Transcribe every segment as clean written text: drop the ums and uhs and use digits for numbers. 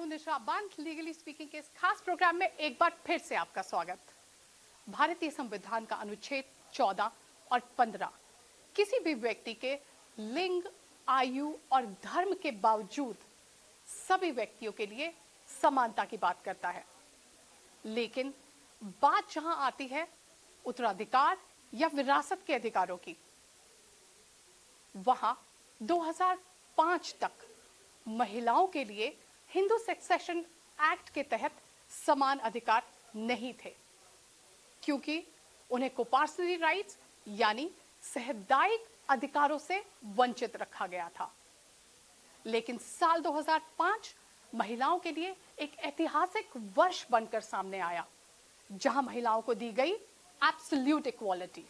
हूं निशा बंद legally speaking के इस खास प्रोग्राम में एक बार फिर से आपका स्वागत। भारतीय संविधान का अनुच्छेद 14 और 15 किसी भी व्यक्ति के लिंग, आयु और धर्म के बावजूद सभी व्यक्तियों के लिए समानता की बात करता है। लेकिन बात जहां आती है उत्तराधिकार या विरासत के अधिकारों की, वहां 2005 तक महिलाओं के लिए हिंदू सक्सेशन एक्ट के तहत समान अधिकार नहीं थे, क्योंकि उन्हें कोपार्सनरी राइट्स यानी सहदायिक अधिकारों से वंचित रखा गया था। लेकिन साल 2005 महिलाओं के लिए एक ऐतिहासिक वर्ष बनकर सामने आया, जहां महिलाओं को दी गई एब्सोल्यूट इक्वालिटी।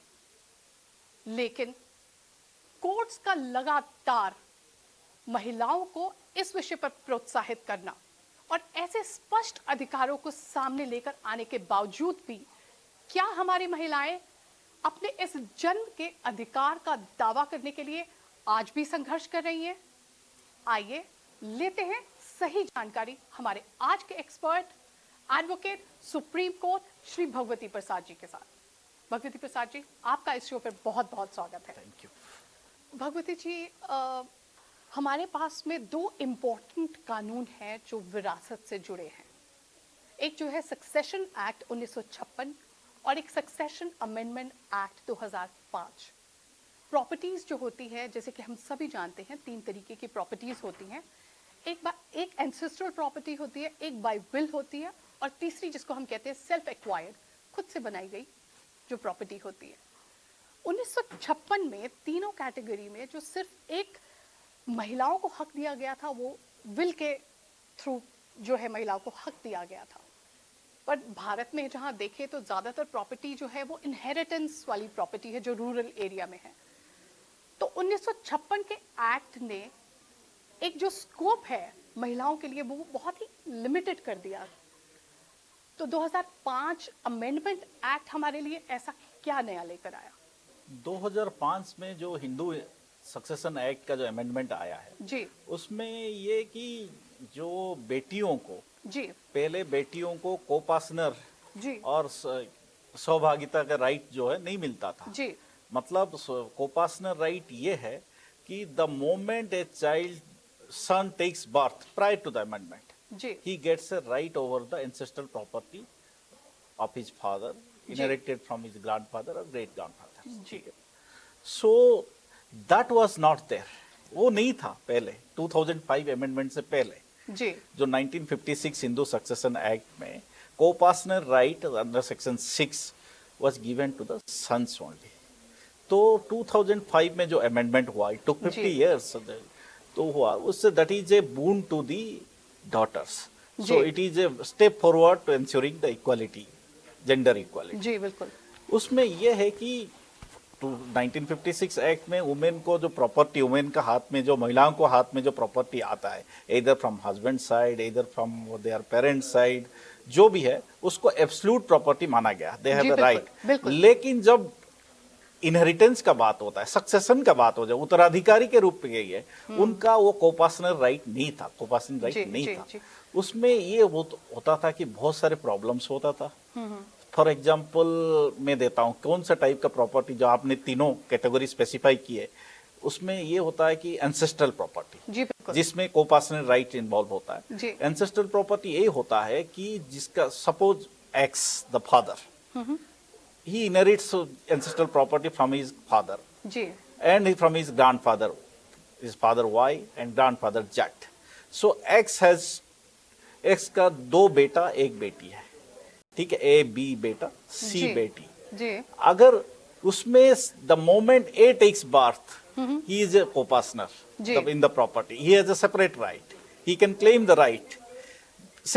लेकिन कोर्ट्स का लगातार महिलाओं को इस विषय पर प्रोत्साहित करना और ऐसे स्पष्ट अधिकारों को सामने लेकर आने के बावजूद भी क्या हमारी महिलाएं अपने इस जन्म के अधिकार का दावा करने के लिए आज भी संघर्ष कर रही हैं? आइए लेते हैं सही जानकारी हमारे आज के expert advocate Supreme Court Shri Bhagwati Prasad ji के साथ। भगवती प्रसाद जी, आपका इस शो पर बहुत बहुत स्वागत है। Thank you. भगवती जी, हमारे पास में दो इम्पोर्टेंट कानून हैं जो विरासत से जुड़े हैं। एक जो है सक्सेशन एक्ट 1956 और एक सक्सेशन अमेंडमेंट एक्ट 2005। प्रॉपर्टीज जो होती है, जैसे कि हम सभी जानते हैं, तीन तरीके की प्रॉपर्टीज होती हैं। एक एंसेस्ट्रल प्रॉपर्टी होती है, एक बाय विल होती है, और तीसरी जिसको हम कहते हैं सेल्फ एक्वायर्ड, खुद से बनाई गई जो प्रॉपर्टी होती है। 1956 में तीनों कैटेगरी में जो सिर्फ एक महिलाओं को हक दिया गया था, वो विल के थ्रू जो है महिलाओं को हक दिया गया था। पर भारत में जहां देखें तो ज्यादातर प्रॉपर्टी जो है वो इनहेरिटेंस वाली प्रॉपर्टी है, जो रूरल एरिया में है। तो 1956 के एक्ट ने एक जो स्कोप है महिलाओं के लिए वो बहुत ही लिमिटेड कर दिया। तो 2005 अमेंडमेंट एक्ट हमारे लिए ऐसा क्या नया लेकर आया? 2005 में जो हिंदू सक्सेशन एक्ट का जो अमेंडमेंट आया है जी, उसमें ये कि जो बेटियों को जी, पहले बेटियों को कोपार्टनर जी, और सहभागिता का राइट जो है नहीं मिलता था। जी, मतलब कोपार्टनर राइट ये है कि the moment a child son takes birth prior to the amendment, जी, he gets a right over the ancestral property of his father, inherited from his grandfather or great grandfather. जी, So that was not there. वो नहीं था पहले 2005 amendment से पहले। जी, जो 1956 Hindu succession act में copartner right under section 6 was given to the sons only. तो 2005 में जो अमेंडमेंट हुआ, it took 50 years तो हुआ, उससे that is a boon to the daughters. So it is a step forward to ensuring the equality, gender equality. जी, बिल्कुल। उसमें यह है कि 1956 एक्ट में वुमेन को जो प्रॉपर्टी, वुमेन का हाथ में जो, महिलाओं को हाथ में जो प्रॉपर्टी आता है, इधर फ्रॉम हस्बैंड साइड, इधर फ्रॉम देयर पेरेंट्स साइड, जो भी है उसको एब्सोल्यूट प्रॉपर्टी माना गया, दे हैव द राइट। लेकिन जब इनहेरिटेंस का बात होता है, सक्सेशन का बात हो जाए, उत्तराधिकारी के रूप में गई है, उनका वो कोपार्टनर राइट नहीं था, कोपार्टनर राइट नहीं था। उसमें ये होता था कि बहुत सारे प्रॉब्लम्स होता था। फॉर एग्जांपल मैं देता हूँ कौन सा टाइप का प्रॉपर्टी, जो आपने तीनों कैटेगरी स्पेसिफाई की है, उसमें ये होता है कि एंसेस्ट्रल प्रॉपर्टी, जिसमें कोपार्टनर राइट इन्वॉल्व होता है। एंसेस्ट्रल प्रॉपर्टी ये होता है कि जिसका suppose x the father, he inherits ancestral property from his father, and from his grandfather, his father Y and grandfather Z. So X का दो बेटा एक बेटी है, ठीक है, A B बेटा C बेटी। अगर उसमें the moment A takes birth, he is a co-partner in the property. He has a separate right. He can claim the right.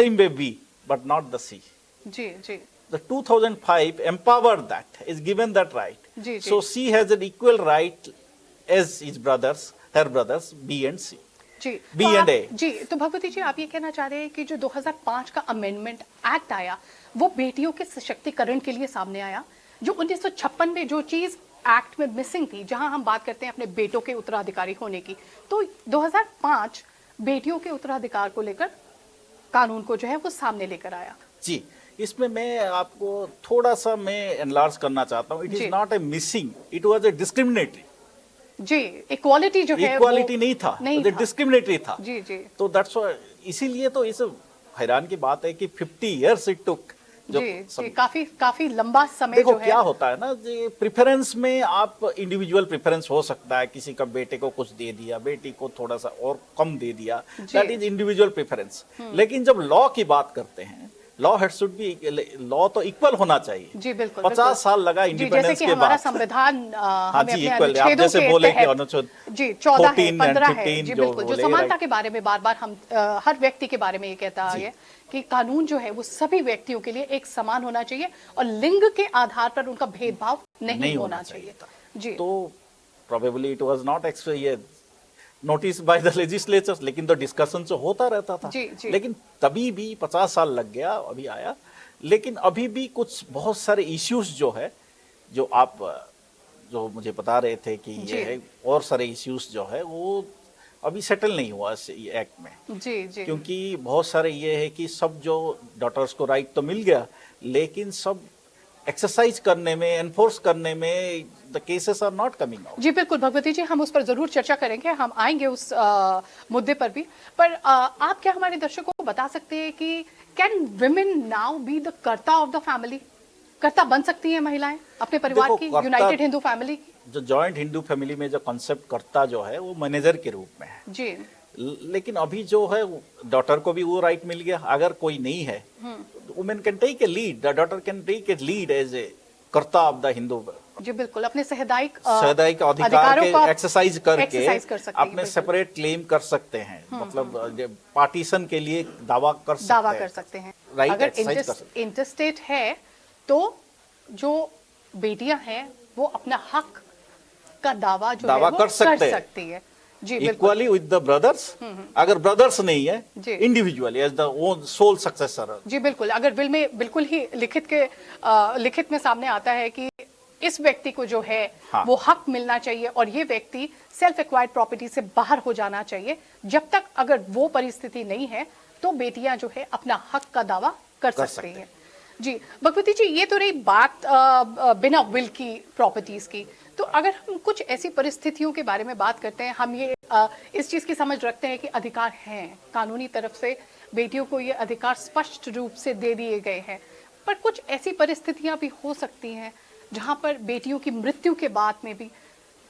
Same way B, but not the C. The 2005 empowered that, is given that right. So C has an equal right as his brothers, her brothers B and C. B and A. जी, तो भगवती जी, आप ये कहना चाह रहे हैं कि जो 2005 का अमेंडमेंट एक्ट आया वो बेटियों के सशक्तिकरण के लिए सामने आया। जो 1956 में जो चीज एक्ट में मिसिंग थी, जहां हम बात करते हैं अपने बेटों के उत्तराधिकारी होने की, तो 2005 बेटियों के उत्तराधिकार को लेकर कानून को जो है वो सामने लेकर आया। जी, इसमें मैं आपको थोड़ा सा मैं एनलार्ज करना चाहता हूँ। इट जी। Is not a missing, it was a discriminatory. जी, इक्वालिटी जो है इक्वालिटी वो नहीं था, नहीं वो था। डिस्क्रिमिनेटरी था। जी जी तो दैट्स इसीलिए तो इस हैरान की बात है कि 50 इयर्स इट टुक। जो जी जी, काफी काफी लंबा समय देखो जो है। क्या होता है ना जी, प्रेफरेंस में आप इंडिविजुअल प्रेफरेंस हो सकता है, किसी का बेटे को कुछ दे दिया, बेटी को थोड़ा सा और कम दे दिया, जी। That is individual preference. लेकिन जब लॉ की बात करते हैं, law had should be, law तो इक्वल होना चाहिए। जी बिल्कुल 50 बिल्कुल। साल लगा जी, जैसे इंडिपेंडेंस कि के हमारा बाद। संविधान हाँ हमें जी, अपने इक्वल, आप अनुच्छेदों जैसे के बोले कि तहत अनुच्छेद जी 14 है 14 15 and है 15 जी जो बिल्कुल, जो बोले, समानता राइट। के बारे में बार बार हम हर व्यक्ति के बारे में ये कहता जी। है कि कानून जो है वो सभी व्यक्तियों के लिए एक समान होना चाहिए और लिंग के आधार पर उनका भेदभाव नहीं होना चाहिए। था। जी तो probably it was not notice by the legislatures, लेकिन तो डिस्कशन तो होता रहता था। जी, जी। लेकिन तभी भी 50 साल लग गया, अभी आया। लेकिन अभी भी कुछ बहुत सारे इश्यूज जो है, जो आप जो मुझे बता रहे थे कि जी। ये है, और सारे इश्यूज जो है वो अभी सेटल नहीं हुआ इस एक्ट में। जी जी क्योंकि बहुत सारे ये है कि सब जो डॉटर्स को राइट तो मिल गया, लेकिन सब एक्सरसाइज करने में, एनफोर्स करने में the cases are not coming out. जी बिल्कुल भगवती जी, हम उस पर जरूर चर्चा करेंगे, हम आएंगे उस मुद्दे पर भी। पर आप क्या हमारे दर्शकों को बता सकते हैं कि can women now be the कर्ता ऑफ द फैमिली? कर्ता बन सकती हैं महिलाएं अपने परिवार देखो, की, कर्ता- यूनाइटेड हिंदू फैमिली की? जो जॉइंट हिंदू फैमिली में जो कॉन्सेप्ट करता जो है वो मैनेजर के रूप में है। जी लेकिन अभी जो है डॉटर को भी वो राइट मिल गया। अगर कोई नहीं है, women can take a lead, the daughter can take a lead as a karta of the Hindu, जी बिल्कुल, अपने सहदायिक सदैव अधिकार अधिकारों के का एक्सरसाइज करके एक्सरसाइज कर सकती हैं, अपने बिल्कुल। सेपरेट क्लेम कर सकते हैं। मतलब पार्टीशन के लिए दावा कर सकते दावा हैं। कर सकते हैं। Right, अगर exercise कर सकते इंटरस्टेट है तो जो बेटियां हैं वो अपना हक का दावा जो दावा है वो कर सकते हैं। सकती है। जी बिल्कुल। Equally with the brothers. अगर ब्रदर्स नहीं है, जी। Individually as the own sole successor. जी बिल्कुल, अगर विल में बिल्कुल ही लिखित में सामने आता है कि इस व्यक्ति को जो है हाँ। वो हक मिलना चाहिए और ये व्यक्ति सेल्फ एक्वायर्ड प्रॉपर्टी से बाहर हो जाना चाहिए, जब तक अगर वो परिस्थिति नहीं है तो बेटियां जो है अपना हक का दावा कर सकती सकते हैं। जी भगवती जी, ये तो रही बात बिना विल की प्रॉपर्टीज की। तो अगर हम कुछ ऐसी परिस्थितियों के बारे में बात करते हैं, हम ये इस चीज की समझ रखते हैं कि अधिकार हैं, कानूनी तरफ से बेटियों को ये अधिकार स्पष्ट रूप से दे दिए गए हैं, पर कुछ ऐसी परिस्थितियां भी हो सकती हैं जहां पर बेटियों की मृत्यु के बाद में भी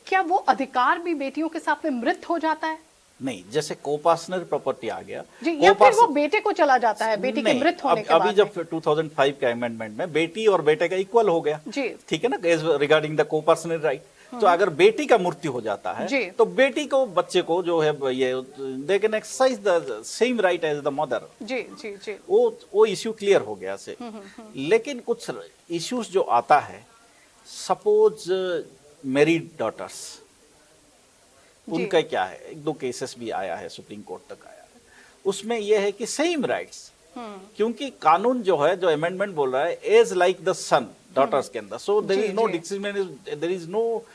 क्या वो अधिकार भी बेटियों के साथ में मृत हो जाता है? नहीं, जैसे कोपार्सनल प्रॉपर्टी आ गया जी, या फिर वो बेटे को चला जाता है बेटी के नहीं, मृत होने के अभी बाद जब में? 2005 के अमेंडमेंट में बेटी और बेटे का इक्वल हो गया, जी। ठीक है ना, एज रिगार्डिंग द कोपार्सनल राइट। तो अगर बेटी का मृत्यु हो जाता है जी। तो बेटी को, बच्चे को जो है ये they can exercise the same right as the mother. जी जी जी वो इश्यू क्लियर हो गया से। लेकिन कुछ इश्यूज जो आता है, सपोज मैरिड डॉटर्स, उनका क्या है, एक दो केसेस भी आया है, सुप्रीम कोर्ट तक आया है, उसमें यह है कि सेम राइट्स, क्योंकि कानून जो है, जो अमेंडमेंट बोल रहा है as like the son daughters के अंदर, सो देयर जी, इज नो जी। There is no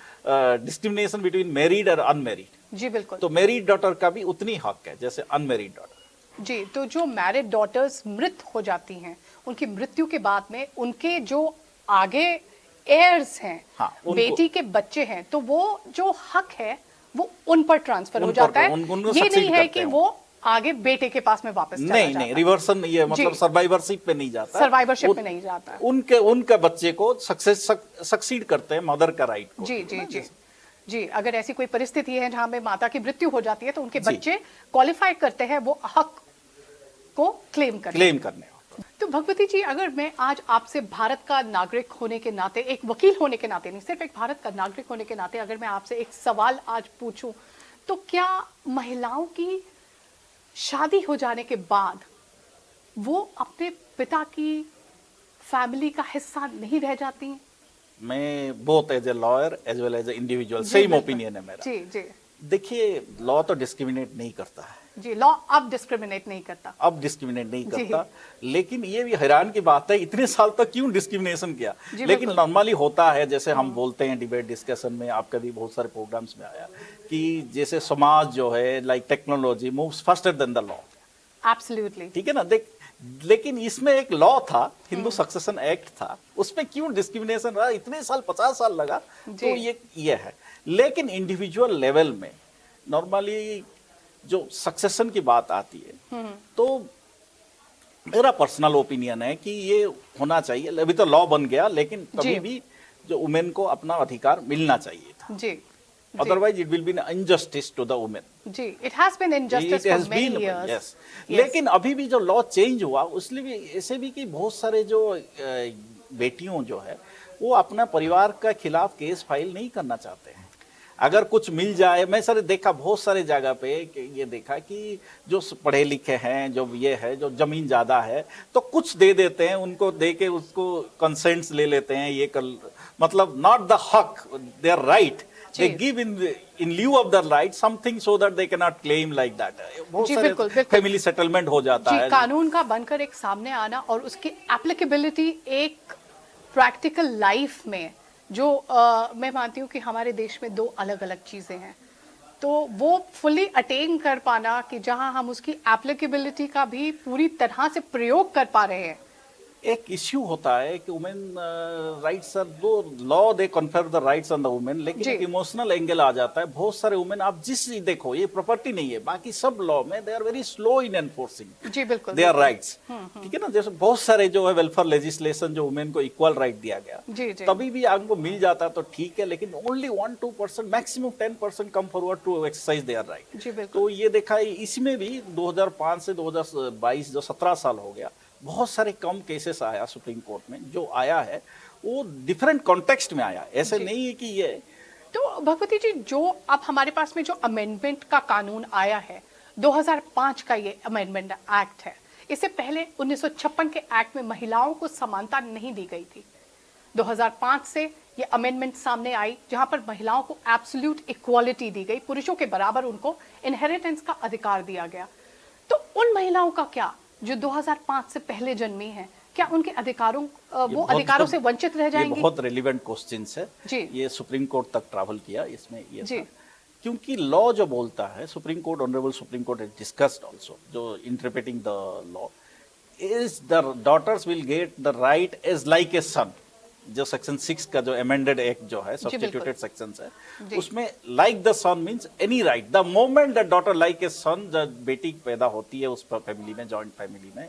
discrimination between married और अनमैरिड। जी बिल्कुल। तो मैरिड डॉटर का भी उतनी हक है जैसे अनमैरिड डॉटर। जी, तो जो मैरिड डॉटर्स मृत हो जाती हैं, उनकी मृत्यु के बाद में उनके जो आगे एयर्स हैं, हाँ, उनको- बेटी के बच्चे हैं, तो वो जो हक है वो उन पर ट्रांसफर हो उन पर, जाता है। उनको ये succeed नहीं है करते कि हैं। वो आगे बेटे के पास में वापस चला नहीं जाता नहीं, है। रिवर्सन, ये मतलब जी। सर्वाइवरशिप पे नहीं जाता, सर्वाइवरशिप वो- में नहीं जाता है। उनके बच्चे को सक्सीड करते हैं मदर का राइट को। जी जी जी जी, अगर ऐसी कोई परिस्थिति है जहां में माता की मृत्यु हो जाती है तो उनके जी। बच्चे क्वालिफाई करते हैं वो हक को क्लेम करने। क्लेम करने। तो भगवती जी, अगर मैं आज आपसे भारत का नागरिक होने के नाते, एक वकील होने के नाते, नहीं सिर्फ एक भारत का नागरिक होने के नाते, अगर मैं आपसे एक सवाल आज पूछूं, तो क्या महिलाओं की शादी हो जाने के बाद वो अपने पिता की फैमिली का हिस्सा नहीं रह जाती हैं? मैं both as a lawyer as well as a individual जी, सेम बिल्कुल। ओपिनियन है मेरा। जी जी देखिए, लॉ तो डिस्क्रिमिनेट नहीं करता है, जी, लॉ अब डिस्क्रिमिनेट नहीं करता। अब डिस्क्रिमिनेट नहीं जी। करता, लेकिन ये भी हैरान की बात है, इतने साल तक क्यों डिस्क्रिमिनेशन किया। जी, लेकिन बिल्कुल। नॉर्मली होता है, जैसे हम बोलते हैं डिबेट डिस्कशन में, आपका भी बहुत सारे प्रोग्राम्स में आया कि जैसे समाज जो है, like technology moves faster than the law. Absolutely. ठीक है ना, देख, लेकिन इसमें एक लॉ था, हिंदू सक्सेशन एक्ट था, उसमें क्यों डिस्क्रिमिनेशन रहा, इतने साल 50 साल लगा, तो ये है। लेकिन इंडिविजुअल लेवल में नॉर्मली जो सक्सेशन की बात आती है, तो मेरा पर्सनल ओपिनियन है कि ये होना चाहिए। अभी तो लॉ बन गया, लेकिन कभी भी जो वुमेन को अपना अधिकार मिलना चाहिए था। जी, otherwise it will be an injustice to the women. जी, it has been injustice for many years. Yes, लेकिन अभी भी जो लॉ चेंज हुआ, उसलिए भी ऐसे भी कि बहुत सारे जो बेटियों जो है वो अपना परिवार का खिलाफ केस फाइल नहीं करना चाहते हैं। अगर कुछ मिल जाए, मैं सर देखा बहुत सारे जगह पे ये देखा कि जो पढ़े लिखे हैं, जो ये है, जो जमीन ज्यादा है, तो कुछ दे देते हैं उनको, दे के उसको कंसेंट्स ले लेते हैं, ये कर, मतलब नॉट द हक, their right, they give in lieu of the right something so that they cannot claim like that. बहुत सारे फैमिली सेटलमेंट हो जाता है। कानून का बनकर एक सामने आना और उसकी एप्लीकेबिलिटी एक प्रैक्टिकल लाइफ में जो मैं मानती हूँ कि हमारे देश में दो अलग अलग चीजें हैं, तो वो फुली अटेन कर पाना कि जहां हम उसकी एप्लीकेबिलिटी का भी पूरी तरह से प्रयोग कर पा रहे हैं। एक इश्यू होता है कि वुमेन राइट्स आर, दो law they confer the rights on the women, लेकिन एक इमोशनल एंगल आ जाता है। बहुत सारे वुमेन, आप जिस देखो, ये प्रॉपर्टी नहीं है, बाकी सब लॉ में they are very slow in enforcing जी बिल्कुल दे आर राइट्स। ठीक है ना, जैसे बहुत सारे जो है वेलफेयर लेजिस्लेशन जो वुमेन को इक्वल राइट दिया गया, तभी भी आपको मिल जाता तो ठीक है, लेकिन only 1-2%, maximum 10% come forward to exercise their right. तो ये देखा है, इसमें भी 2005 से 2022 जो 17 साल हो गया, बहुत सारे कम केसेस आया सुप्रीम कोर्ट में। जो आया है वो डिफरेंट कॉन्टेक्स्ट में आया, ऐसे नहीं है कि ये। तो भगवती जी, जो अब हमारे पास में जो अमेंडमेंट का कानून आया है, 2005 का ये अमेंडमेंट एक्ट है, इससे पहले 1956 के एक्ट में महिलाओं को समानता नहीं दी गई थी। 2005 से ये अमेंडमेंट सामने आई जहां पर महिलाओं को एब्सोल्यूट इक्वालिटी दी गई, पुरुषों के बराबर उनको इनहेरिटेंस का अधिकार दिया गया। तो उन महिलाओं का क्या जो 2005 से पहले जन्मी हैं, क्या उनके अधिकारों वो अधिकारों से वंचित रह जाएंगी? ये बहुत रेलिवेंट क्वेश्चन है जी। ये सुप्रीम कोर्ट तक ट्रैवल किया, इसमें ये था, क्योंकि लॉ जो बोलता है, Supreme Court, honourable Supreme Court discussed also, जो interpreting the law is the daughters will get the right as like a son. जो सेक्शन 6 का जो अमेंडेड एक्ट जो है, सब्स्टिट्यूटेड सेक्शंस है, उसमें like the son means any right. The moment the daughter like a son, जब बेटी पैदा होती है उस फैमिली में, जॉइंट फैमिली में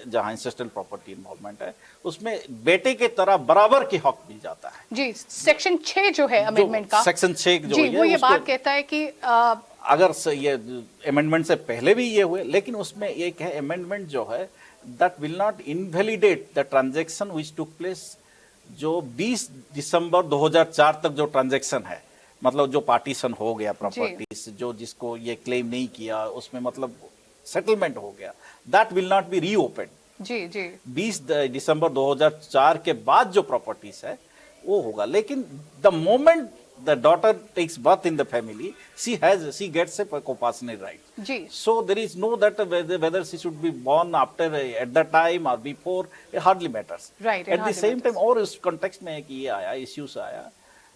जहां इंसेस्टल प्रॉपर्टी इन्वॉल्वमेंट है, उसमें बेटे के तरह बराबर के हक मिल जाता है। जी, सेक्शन 6 जो है अमेंडमेंट का, सेक्शन 6 जो है वो ये बात कहता है कि अगर ये अमेंडमेंट से पहले भी ये हुए, लेकिन उसमें एक है अमेंडमेंट जो है, that will not invalidate the transaction which took place, जो 20 दिसंबर 2004 तक जो ट्रांजैक्शन है, मतलब जो पार्टीशन हो गया प्रॉपर्टीज, जो जिसको ये क्लेम नहीं किया, उसमें मतलब सेटलमेंट हो गया, that will not be reopen. जी जी, 20 दिसंबर 2004 के बाद जो प्रॉपर्टीज है वो होगा। लेकिन द मोमेंट the daughter takes birth in the family, she gets a compassionate right. जी. So there is no that whether she should be born after at that time or before, it hardly matters. Right. At the same time, और इस context में कि ये आया, issues आया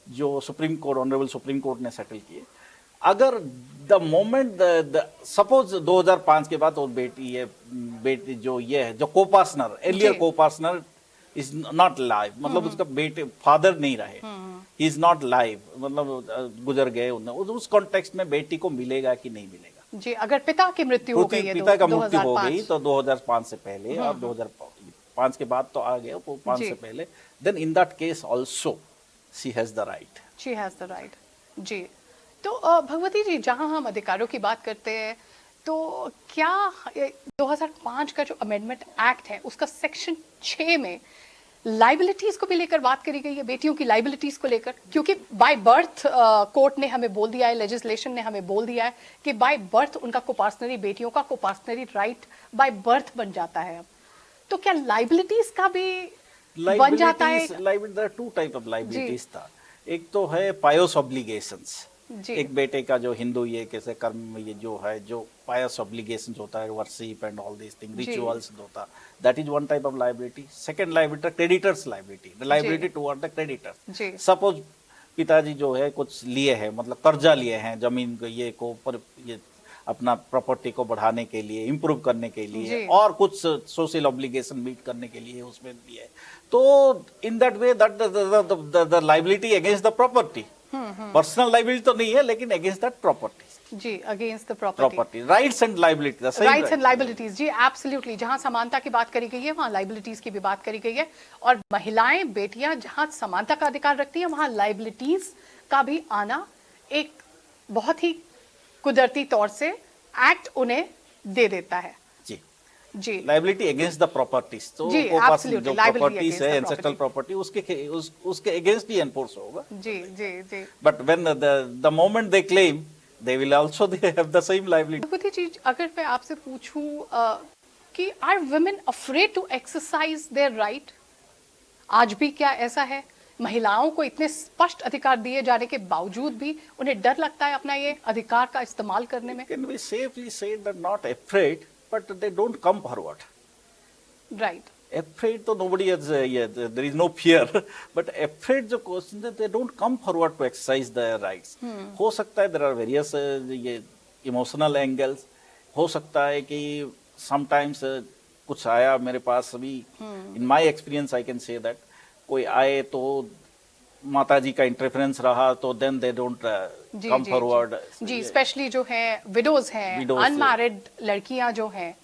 जो supreme Court, honourable Supreme court ने settle किए। अगर द मोमेंट सपोज 2005 के बाद और बेटी जो ये है, जो कोपार्टनर, एलियर कोपार्टनर इज नॉट लाइव, मतलब उसका बेटे फादर नहीं रहे, ही इज नॉट लाइव, मतलब गुजर गए, उस कॉन्टेक्स्ट में बेटी को मिलेगा कि नहीं मिलेगा? जी, अगर पिता की मृत्यु हो गई है, पिता का मृत्यु हो गई तो 2005 से पहले और 2005 के बाद तो आ गया, 5 से पहले, then in that case also she has the right. She has the right. जी, तो भगवती जी, जहां हम अधिकारों की बात करते हैं, तो क्या 2005 का जो अमेंडमेंट एक्ट है उसका सेक्शन 6 में लाइबिलिटीज को भी लेकर बात करी गई है, बेटियों की लाइबिलिटीज को लेकर? क्योंकि बाय बर्थ कोर्ट ने हमें बोल दिया है, लेजिस्लेशन ने हमें बोल दिया है कि बाय बर्थ उनका कोपार्टनरी, बेटियों का कोपार्टनरी राइट बाय बर्थ बन जाता है। अब तो क्या लाइबिलिटीज का भी बन जाता है? There are two type of liabilities था। एक तो है पायस ऑब्लिगेशंस, एक बेटे का जो हिंदू ये कैसे कर्म, ये जो है जो पायस ऑब्लिगेशन होता है, worship and all this thing, rituals होता, that is one type of liability. Second liability creditors liability, the liability toward the creditors. Suppose पिताजी जो है कुछ लिए हैं, मतलब कर्जा लिए हैं जमीन को, ये को पर ये अपना प्रॉपर्टी को बढ़ाने के लिए, इम्प्रूव करने के लिए जी। और कुछ सोशल ऑब्लिगेशन मीट करने के लिए उसमें भी है। तो in that way that the liability against the property, personal liability तो नहीं है लेकिन अगेंस्ट दैट प्रॉपर्टी, जी, against the property, property rights and liability, rights and liabilities. जी एब्सोल्युटली, जहां समानता की बात करी गई है वहां लाइबिलिटीज की भी बात करी गई है, और महिलाएं बेटियां जहां समानता का अधिकार रखती हैं वहां लाइबिलिटीज का भी आना एक बहुत ही कुदरती तौर से एक्ट उन्हें दे देता है। जी जी, लाइबिलिटी अगेंस्ट द प्रॉपर्टीज, तो जी, वो पास absolutely, जो liability प्रॉपर्टीज against है, the एंसेस्ट्रल प्रॉपर्टी, उसके अगेंस्ट ही एनफोर्स होगा। जी, जी, जी। But when the moment they claim, they will also they have the same liability. Bhagwati ji, अगर मैं आपसे पूछूं कि are women afraid to exercise their right, आज भी क्या ऐसा है? महिलाओं को इतने स्पष्ट अधिकार दिए जाने के बावजूद भी उन्हें डर लगता है अपना ये अधिकार का इस्तेमाल करने में? Can we safely say that not afraid, but they don't come forward. Right, Afraid तो nobody has, there is no fear, but afraid जो question है, they don't come forward to exercise their rights. हो सकता है there are various ये emotional angles, हो सकता है कि sometimes कुछ आया मेरे पास अभी, in my experience I can say that कोई आए तो माता जी का इंटरफेरेंस रहा तो देन दे डोंट जी, कम जी, फॉरवर्ड। जी, स्पेशली जो है विडोज हैं, Widows, अनमैरिड लड़कियां जो हैं,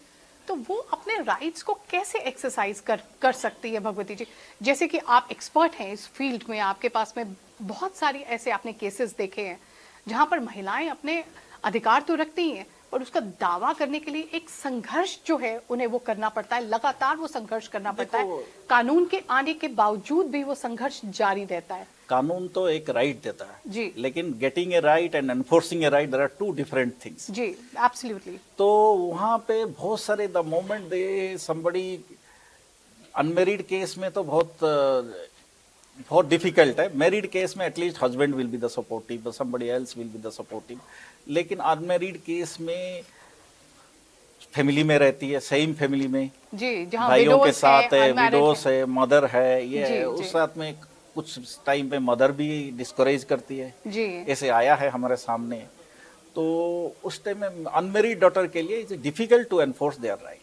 तो वो अपने राइट्स को कैसे एक्सरसाइज कर सकती है भगवती जी? जैसे कि आप एक्सपर्ट हैं इस फील्ड में, आपके पास में बहुत सारी ऐसे आपने केसेस देखे हैं जहां पर महिलाएं अपने अधिकार तो रखती हैं पर उसका दावा करने के लिए एक संघर्ष जो है उन्हें वो करना पड़ता है, लगातार वो संघर्ष करना पड़ता है, कानून के आने के बावजूद भी वो संघर्ष जारी रहता है। कानून तो एक राइट देता है जी, लेकिन getting a right and enforcing a right, there are two different things. जी, एब्सोल्युटली। तो वहां पे बहुत सारे the moment they somebody, unmarried case में तो बहुत डिफिकल्ट है, मैरिड केस में at least husband will be the supportive, somebody else will be the supportive, लेकिन अनमेरिड केस में फैमिली में रहती है, सेम फैमिली में जी, जहां भाइयों के विडोज साथ है, unmarried विडोस है, मदर है, ये जी, है, जी। उस साथ में कुछ टाइम पे मदर भी डिस्करेज करती है, जी, ऐसे आया है हमारे सामने। तो उस टाइम में अनमेरिड डॉटर के लिए it's difficult to enforce their right.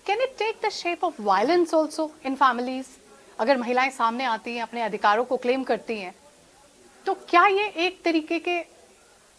Can it take the shape of violence also in families? अगर महिलाएं सामने आती हैं, अपने अधिकारों को क्लेम करती हैं, तो क्या ये एक तरीके के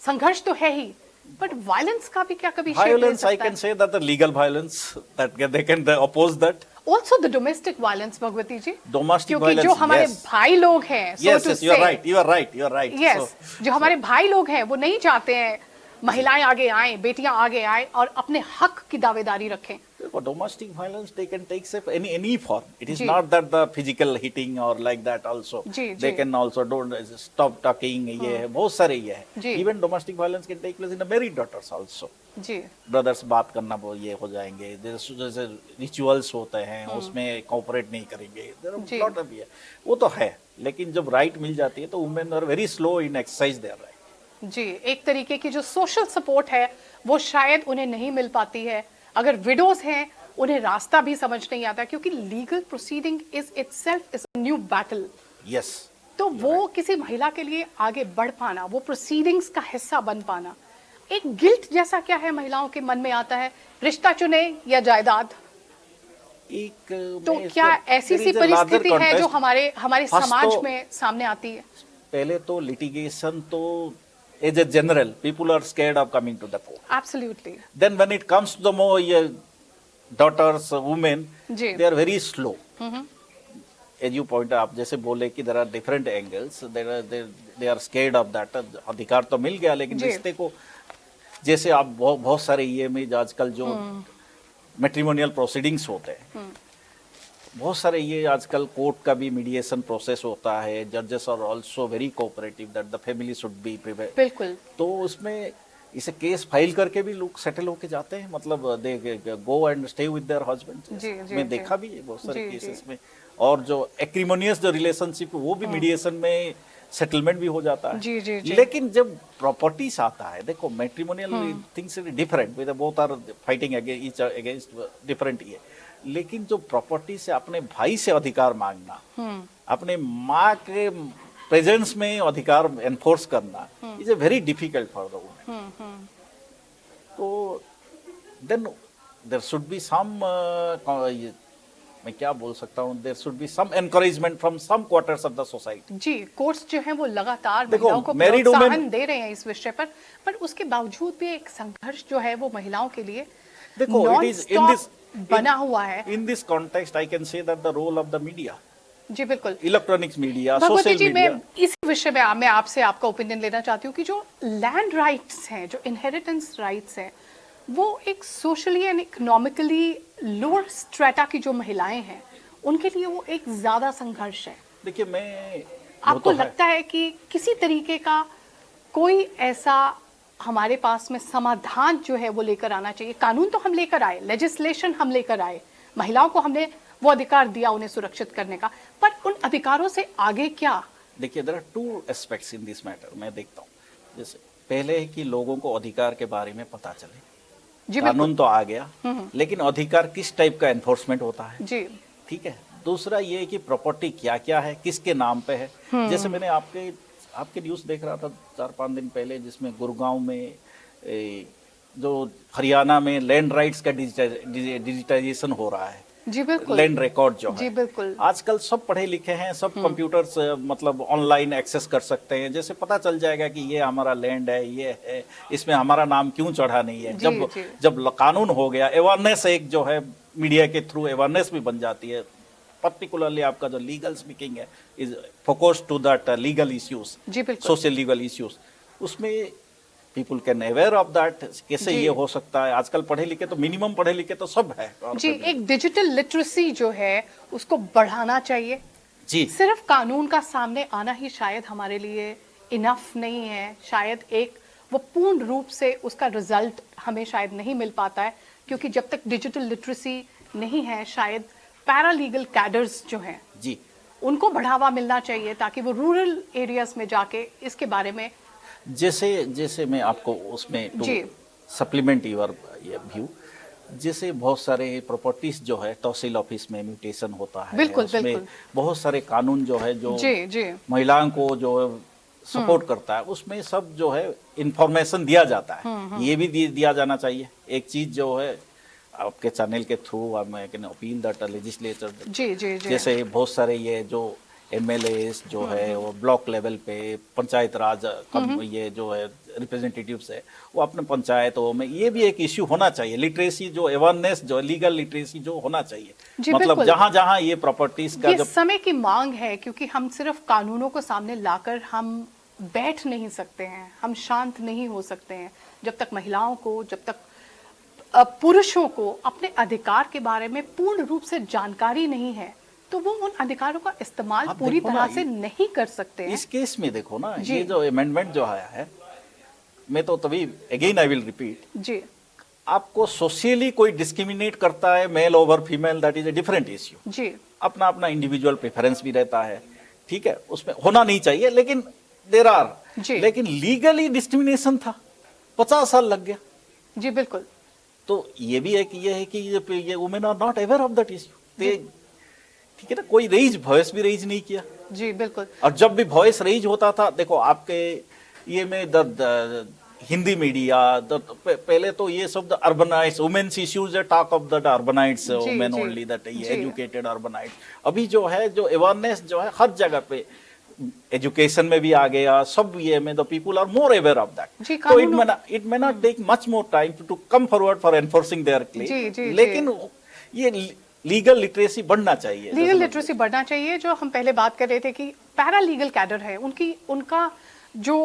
संघर्ष तो है ही, बट वायलेंस का भी क्या कभी शेप ले Violence, I सकता can है? say that the legal violence that they can oppose that. Also the domestic violence, Bhagwati ji, Domestic क्योंकि violence, जो हमारे yes. भाई लोग हैं, so Yes, to yes, you are say, right, you are right, you are right. yes, So, जो हमारे भाई लोग हैं वो नहीं चाहते हैं महिलाएं आगे आएं, बेटियां आगे आएं और अपने हक की दावेदारी रखें। for domestic violence, they can take shape any form. It is ji. not that the physical hitting or like that also. Ji, They ji. can also don't stop talking. ये है, बहुत सारे ये जी। है। Even domestic violence can take place in the married daughters also. जी, brothers बात करना वो ये हो जाएंगे, जैसे रिचुअल्स होते हैं उसमें कोऑपरेट नहीं करेंगे, जी। लॉट ऑफ ये, वो तो है, लेकिन जब राइट मिल जाती है तो women are very slow in exercise their right. जी, एक तरीके की जो सोशल सपोर्ट है वो शायद उन्हें नहीं मिल पाती है। अगर विडोज हैं उन्हें रास्ता भी समझ नहीं आता, क्योंकि legal proceeding is itself is a new battle. Yes, तो वो किसी महिला के लिए आगे बढ़ पाना, वो प्रोसीडिंग्स का हिस्सा बन पाना, एक गिल्ट जैसा क्या है महिलाओं के मन में आता है, रिश्ता चुने या जायदाद? एक तो क्या ऐसी सी परिस्थिति है जो हमारे First समाज तो- में सामने आती है? पहले तो लिटिगेशन तो as a general people are scared of coming to the court. Absolutely. Then when it comes to the more daughters, women, जी। they are very slow. As you point out, आप जैसे बोले कि there are different angles, they are scared of that. अधिकार तो मिल गया लेकिन जी। रिश्ते को, जैसे आप बहुत सारे ये में आजकल जो मैट्रिमोनियल प्रोसीडिंग्स होते हैं, बहुत सारे ये आजकल कोर्ट का भी मीडिएशन प्रोसेस होता है, जजेस are also very cooperative that the family should be prepared. बिल्कुल। तो उसमें इसे केस फाइल करके भी लोग सेटल होके जाते हैं, मतलब they go and stay with their husband. जी, जी, मैं जी। देखा भी है बहुत सारे जी, केसेस में। और जो एक्रीमोनियस जो रिलेशनशिप वो भी मीडिएशन में सेटलमेंट भी हो जाता है। जी, जी, जी। लेकिन जब प्रॉपर्टीज आता है, देखो matrimonial things different, with both are fighting against different ये, लेकिन जो प्रॉपर्टी से अपने भाई से अधिकार मांगना, अपने माँ के प्रेजेंस में अधिकार एनफोर्स करना is a very difficult for the women. तो then there should be some, मैं क्या बोल सकता हूँ, there should be some encouragement from some quarters of the society. जी, कोर्ट्स जो हैं वो लगातार देखो, महिलाओं को married प्रोत्साहन women- दे रहे हैं इस विषय पर उसके बावजूद भी एक संघर्ष जो है वो महिलाओं के लिए देखो, it is in this बना हुआ है। in this context I can say that the role of the media, जी बिल्कुल। इलेक्ट्रॉनिक्स मीडिया, भगवती सोशल जी, मीडिया, मैं इस विषय में मैं आपसे आपका ओपिनियन लेना चाहती हूँ कि जो लैंड राइट्स हैं, जो इनहेरिटेंस राइट्स हैं, वो एक socially and economically lower strata की जो महिलाएं हैं उनके लिए वो एक ज्यादा संघर्ष है। देखिए मैं, वो आपको तो है। लगता है कि किसी तरीके का कोई ऐसा हमारे पास में समाधान जो है वो लेकर आना चाहिए? कानून तो हम लेकर आए, लेजिस्लेशन हम लेकर आए, महिलाओं को हमने वो अधिकार दिया उन्हें सुरक्षित करने का, पर उन अधिकारों से आगे क्या? देखिए, there are two aspects in this matter. मैं देखता हूँ, जैसे पहले है कि लोगों को अधिकार के बारे में पता चले, जी कानून तो आ गया, लेकिन अधिकार किस टाइप का एनफोर्समेंट होता है, जी ठीक है। दूसरा ये है कि प्रॉपर्टी क्या क्या है, किसके नाम पे है। जैसे मैंने आपके न्यूज़ देख रहा था 4-5 दिन पहले, जिसमें गुड़गांव में जो हरियाणा में लैंड राइट्स का डिजिटाइजेशन हो रहा है, जी बिल्कुल, लैंड रिकॉर्ड जो जी है। बिल्कुल। आजकल सब पढ़े लिखे हैं, सब कंप्यूटर्स मतलब ऑनलाइन एक्सेस कर सकते हैं, जैसे पता चल जाएगा कि ये हमारा लैंड है, ये है, इसमें हमारा नाम क्यों चढ़ा नहीं है। जी, जी। जब कानून हो गया, अवेयरनेस एक जो है मीडिया के थ्रू अवेयरनेस भी बन जाती है। पर्टिकुलरली आपका जो लीगल स्पीकिंग है is focused to that legal issues, जी बिल्कुल। सोशल लीगल इश्यूज, उसमें people can aware of that, कैसे जी। ये हो सकता है। आजकल पढ़े लिखे तो मिनिमम पढ़े लिखे तो सब है। और जी, एक डिजिटल लिटरेसी जो है उसको बढ़ाना चाहिए। जी, सिर्फ कानून का सामने आना ही शायद हमारे लिए इनफ नहीं है, शायद एक वो पूर्ण रूप से उसका रिजल्ट हमें शायद नहीं मिल पाता है, क्योंकि जब तक डिजिटल लिटरेसी नहीं है, शायद पैरालीगल कैडर्स जो हैं जी, उनको बढ़ावा मिलना चाहिए ताकि वो रूरल एरियाज में जाके इसके बारे में। जैसे मैं आपको उसमें टू जी। सप्लीमेंट योर व्यू, जैसे बहुत सारे प्रॉपर्टीज जो है तहसील ऑफिस में म्यूटेशन होता है, बिल्कुल, उसमें बिल्कुल। बहुत सारे कानून जो है जो जी जी महिलाओं को जो सपोर्ट करता है, उसमें सब जो है इंफॉर्मेशन दिया जाता है। ये भी दिया जाना चाहिए। एक चीज जो है आपके चैनल के through I can appeal that legislature, जी जी जी जैसे बहुत सारे ये जो एमएलएस जो है वो ब्लॉक लेवल पे, पंचायत राज ये जो है रिप्रेजेंटेटिव्स है, वो अपने पंचायतों में ये भी एक इश्यू होना चाहिए। लिटरेसी जो अवेयरनेस जो लीगल लिटरेसी जो होना चाहिए, जी, मतलब बिल्कुल। जहाँ जहाँ ये प्रॉपर्टीज का ये जब समय की मांग है, क्योंकि हम सिर्फ कानूनों को सामने लाकर हम बैठ नहीं सकते हैं, हम शांत नहीं हो सकते हैं जब तक महिलाओं को, जब तक पुरुषों को अपने अधिकार के बारे में पूर्ण रूप से जानकारी नहीं है, तो वो उन अधिकारों का इस्तेमाल आप पूरी देखो ना, तरह से नहीं कर सकते हैं। इस केस में देखो ना, जी। ये जो अमेंडमेंट जो आया है, मैं तो तभी अगेन आई विल रिपीट, जी आपको सोशली कोई डिस्क्रिमिनेट करता है male over female, that is a different issue. जी अपना अपना इंडिविजुअल प्रेफरेंस भी रहता है, ठीक है, उसमें होना नहीं चाहिए, लेकिन देर आर, जी। लेकिन लीगली डिस्क्रिमिनेशन था, 50 साल लग गया। जी बिल्कुल। तो ये भी है कि ये women are not aware of that issue, ठीक है ना, कोई वॉइस भी रेज नहीं किया। जी बिल्कुल। और जब भी वॉइस रेज होता था, देखो आपके ये में हिंदी मीडिया पहले तो ये सब the urbanites women's issues talk of the urbanites women जी, ओनली, दैट ये जी। एजुकेटेड अर्बनाइट्स। अभी जो है जो अवेयरनेस जो है हर जगह पे, एजुकेशन में भी आ गया, सब ये में the people are more aware of that. जी, तो कानूनों- it may not take much more time to come forward for enforcing their जी, क्लेम, जी, लेकिन ये लीगल लिटरेसी बढ़ना चाहिए। लीगल लिटरेसी बढ़ना चाहिए। जो हम पहले बात कर रहे थे कि पैरा लीगल कैडर है, उनका जो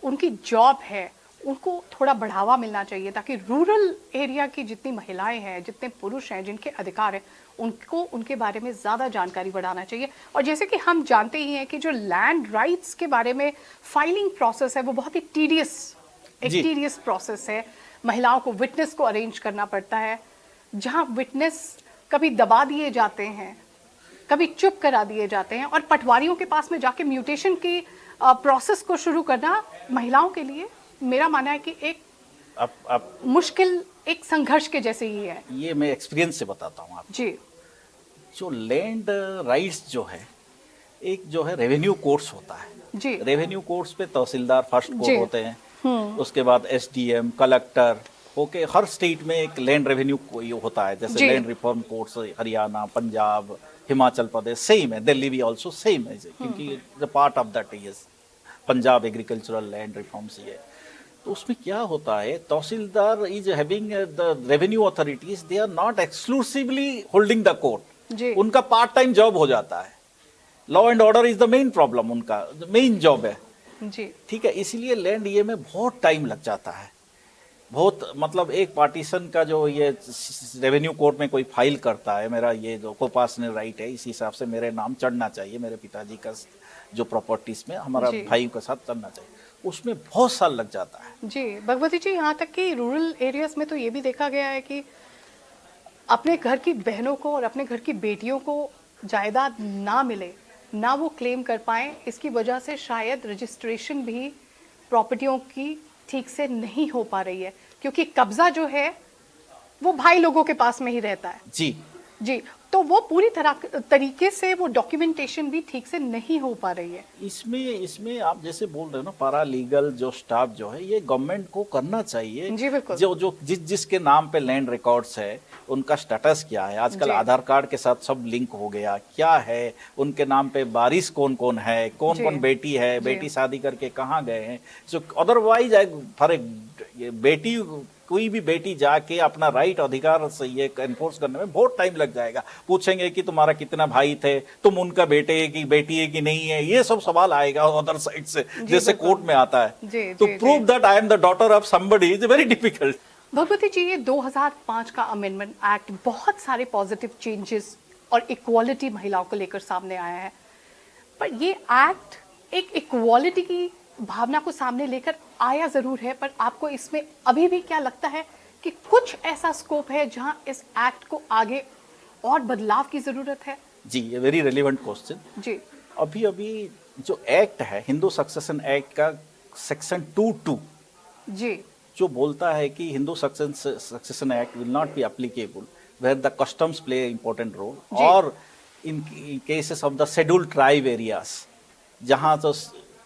उनकी जॉब है, उनको थोड़ा बढ़ावा मिलना चाहिए, ताकि रूरल एरिया की जितनी महिलाएं हैं, जितने पुरुष हैं, जिनके अधिकार हैं, उनको उनके बारे में ज़्यादा जानकारी बढ़ाना चाहिए। और जैसे कि हम जानते ही हैं कि जो लैंड राइट्स के बारे में फाइलिंग प्रोसेस है, वो बहुत ही टीडियस प्रोसेस है। महिलाओं को विटनेस को अरेंज करना पड़ता है, जहाँ विटनेस कभी दबा दिए जाते हैं, कभी चुप करा दिए जाते हैं, और पटवारियों के पास में जाके म्यूटेशन की प्रोसेस को शुरू करना महिलाओं के लिए, मेरा मानना है कि एक आप मुश्किल, एक संघर्ष के जैसे ही है। ये मैं एक्सपीरियंस से बताता हूँ आपको। जी जो लैंड राइट्स जो है, एक जो है रेवेन्यू कोर्ट्स होता है, जी रेवेन्यू कोर्ट्स पे तहसीलदार फर्स्ट जी। कोर्ट होते हैं, उसके बाद एसडीएम, कलेक्टर, ओके, हर स्टेट में एक लैंड रेवेन्यू होता है, जैसे जी। Land reform courts Haryana, Punjab, Himachal Pradesh same है, दिल्ली भी ऑल्सो सेम है, क्योंकि the part of that is Punjab agricultural land reforms ये। तो उसमें क्या होता है, tehsildar is having the revenue authorities, they are not exclusively holding the court, जी। उनका पार्ट टाइम जॉब हो जाता है। Law and order is the main problem, उनका मेन जॉब है। जी। ठीक है, इसीलिए लैंड ये में बहुत टाइम लग जाता है, बहुत, मतलब एक पार्टीशन का जो ये रेवेन्यू कोर्ट में कोई फाइल करता है, मेरा ये जो कोपास ने राइट है, इस हिसाब से मेरे नाम चढ़ना चाहिए, मेरे पिताजी का जो प्रॉपर्टीज में हमारा जी। भाई के साथ चढ़ना चाहिए, उसमें बहुत साल लग जाता है। जी भगवती जी, यहाँ तक कि रूरल एरियाज में तो ये भी देखा गया है कि अपने घर की बहनों को और अपने घर की बेटियों को जायदाद ना मिले, ना वो क्लेम कर पाए, इसकी वजह से शायद रजिस्ट्रेशन भी प्रॉपर्टियों की ठीक से नहीं हो पा रही है, क्योंकि कब्जा जो है वो भाई लोगों के पास में ही रहता है। जी जी, तो वो पूरी तरीके से वो डॉक्यूमेंटेशन भी ठीक से नहीं हो पा रही है। इसमें आप जैसे बोल रहे हो ना, पारा लीगल जो स्टाफ जो है, ये गवर्नमेंट को करना चाहिए। जी बिल्कुल। जो जिसके नाम पे लैंड रिकॉर्ड्स है, उनका स्टेटस क्या है, आजकल जी। आधार कार्ड के साथ सब लिंक हो गया, क्या है उनके नाम पे वारिस कौन कौन है, कौन जी। कौन बेटी है, जी। बेटी शादी करके कहाँ गए हैं। सो अदरवाइज फॉर बेटी, कोई भी बेटी जाके अपना राइट अधिकार से ये एनफोर्स करने में बहुत टाइम लग जाएगा। पूछेंगे कि तुम्हारा कितना भाई थे, तुम उनका बेटे है कि बेटी है कि नहीं है, ये सब सवाल आएगा अदर साइड से, जैसे कोर्ट में आता है। जी, तो जी, prove that I am the daughter of somebody is very difficult. Bhagwati ji, ये 2005 का अमेंडमेंट एक्ट बहुत सारे पॉजिटिव चेंजेस और इक्वालिटी महिलाओं को लेकर सामने आया है, पर ये एक्ट एक इक्वालिटी की भावना को सामने लेकर आया जरूर है, पर आपको इसमें अभी भी क्या लगता है कि कुछ ऐसा स्कोप है जहां इस एक्ट को आगे और बदलाव की जरूरत है? जी, ये वेरी रेलिवेंट क्वेश्चन। जी अभी जो एक्ट है, हिंदू सक्सेशन एक्ट का सेक्शन 2(2) जी जो बोलता है कि Hindu succession act will not be applicable where the customs play important role, और in cases of the scheduled tribe areas, जहाँ तो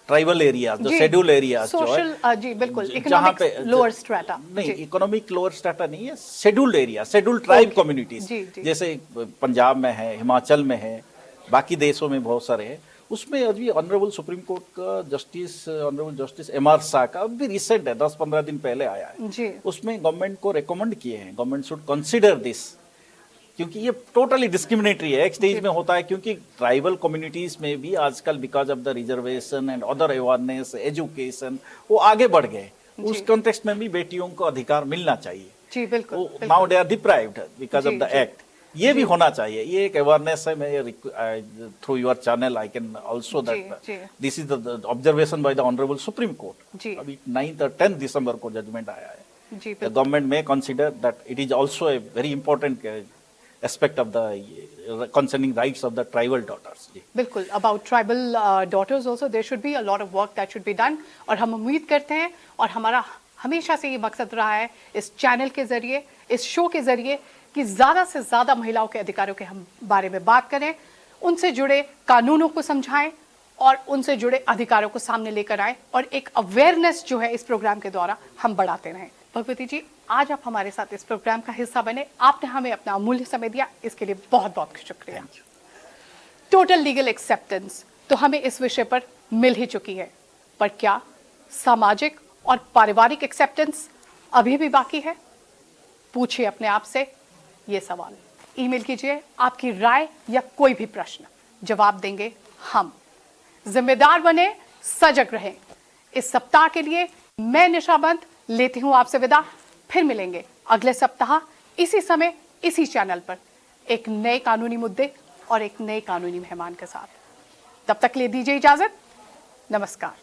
ट्राइबल एरियाज, जो शेड्यूल एरियाज जो है, जी बिल्कुल, जहाँ पे इकोनॉमिक लोअर स्ट्रेटा, नहीं, इकोनॉमिक लोअर स्ट्रेटा नहीं है, scheduled area, scheduled tribe communities, जैसे पंजाब में है, हिमाचल में है, बाकी देशों में बहुत सारे हैं। उसमें अभी ऑनरेबल सुप्रीम कोर्ट का ऑनरेबल जस्टिस एम.आर. शाह का अभी रिसेंट है, 10-15 दिन पहले आया है जी। उसमें गवर्नमेंट को रिकमेंड किए हैं, गवर्नमेंट शुड कंसीडर दिस, क्योंकि ये टोटली डिस्क्रिमिनेटरी है। एक स्टेज में होता है, क्योंकि ट्राइबल कम्युनिटीज में भी आजकल because of the reservation and other awareness, education, वो आगे बढ़ गए। उस कॉन्टेक्स्ट में भी बेटियों को अधिकार मिलना चाहिए। जी बिल्कुल। Now they are deprived because of the act. ये भी होना चाहिए, ये एक अवेयरनेस है। मैं through your channel I can also that this is the observation by the honourable Supreme Court. अभी 9th और 10th दिसंबर को जजमेंट आया है। गवर्नमेंट में consider that it is also a very important aspect of the concerning rights of the tribal daughters. बिल्कुल, about tribal daughters also there should be a lot of work that should be done, और हम उम्मीद करते हैं, और हमारा हमेशा से ये मकसद रहा है इस चैनल के जरिए, इस शो के जरिए, कि ज़्यादा से ज़्यादा महिलाओं के अधिकारों के हम बारे में बात करें, उनसे जुड़े कानूनों को समझाएं और उनसे जुड़े अधिकारों को सामने लेकर आएं, और एक अवेयरनेस जो है इस प्रोग्राम के द्वारा हम बढ़ाते रहें। भगवती जी, आज आप हमारे साथ इस प्रोग्राम का हिस्सा बने, आपने हमें अपना अमूल्य समय दिया, इसके लिए बहुत बहुत शुक्रिया। टोटल लीगल एक्सेप्टेंस तो हमें इस विषय पर मिल ही चुकी है, पर क्या सामाजिक और पारिवारिक एक्सेप्टेंस अभी भी बाकी है? पूछिए अपने आप से ये सवाल। ईमेल कीजिए आपकी राय या कोई भी प्रश्न, जवाब देंगे हम। जिम्मेदार बने, सजग रहें। इस सप्ताह के लिए मैं निशा बंद लेती हूं आपसे विदा। फिर मिलेंगे अगले सप्ताह इसी समय, इसी चैनल पर, एक नए कानूनी मुद्दे और एक नए कानूनी मेहमान के साथ। तब तक ले दीजिए इजाजत। नमस्कार।